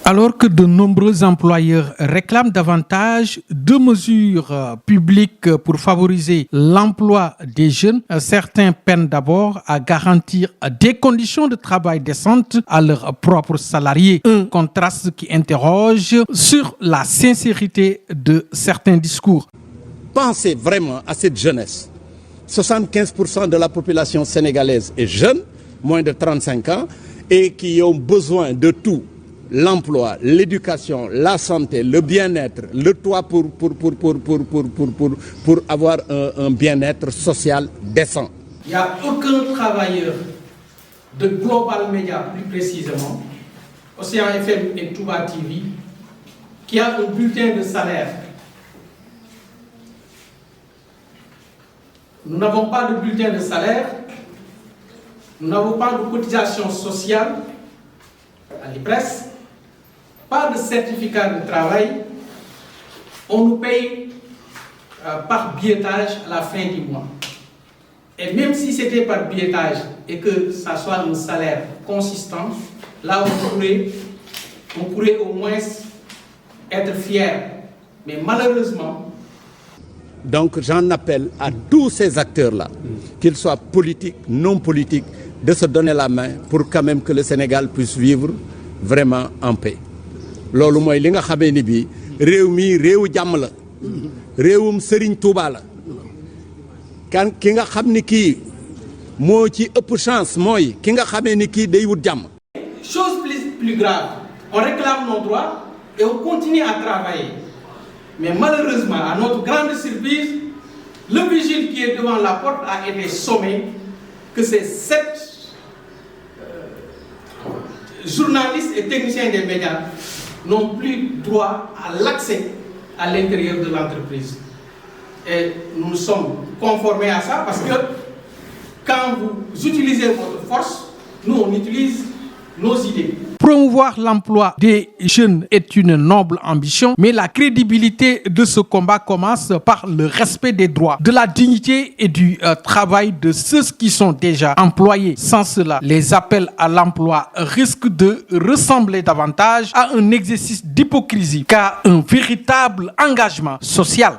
Alors que de nombreux employeurs réclament davantage de mesures publiques pour favoriser l'emploi des jeunes, certains peinent d'abord à garantir des conditions de travail décentes à leurs propres salariés. Un contraste qui interroge sur la sincérité de certains discours. Pensez vraiment à cette jeunesse. 75% de la population sénégalaise est jeune, moins de 35 ans, et qui ont besoin de tout. L'emploi, l'éducation, la santé, le bien-être, le toit pour avoir un bien-être social décent. Il n'y a aucun travailleur de Global Media, plus précisément, Océan FM et Touba TV, qui a un bulletin de salaire. Nous n'avons pas de bulletin de salaire, nous n'avons pas de cotisation sociale à l'IPRES, pas de certificat de travail, on nous paye par billetage à la fin du mois. Et même si c'était par billetage et que ça soit un salaire consistant, là on pourrait au moins être fier. Mais malheureusement... Donc j'en appelle à tous ces acteurs-là, qu'ils soient politiques, non politiques, de se donner la main pour quand même que le Sénégal puisse vivre vraiment en paix. Loolu mooy li nga xamee ni bii réew mi réewu jàmm la réewum Serigne Touba la kan ki nga xam ni kii moo ci ëpp chance mooy ki nga xamee ni kii day wut jàmm. Chose plus grave, on réclame nos droits et on continue à travailler. Mais malheureusement, à notre grande surprise, le vigile qui est devant la porte a été sommé que ces 7 journalistes et techniciens des médias n'ont plus droit à l'accès à l'intérieur de l'entreprise. Et nous nous sommes conformés à ça parce que quand vous utilisez votre force, nous on utilise nos idées. Promouvoir l'emploi des jeunes est une noble ambition, mais la crédibilité de ce combat commence par le respect des droits, de la dignité et du travail de ceux qui sont déjà employés. Sans cela, les appels à l'emploi risquent de ressembler davantage à un exercice d'hypocrisie qu'à un véritable engagement social.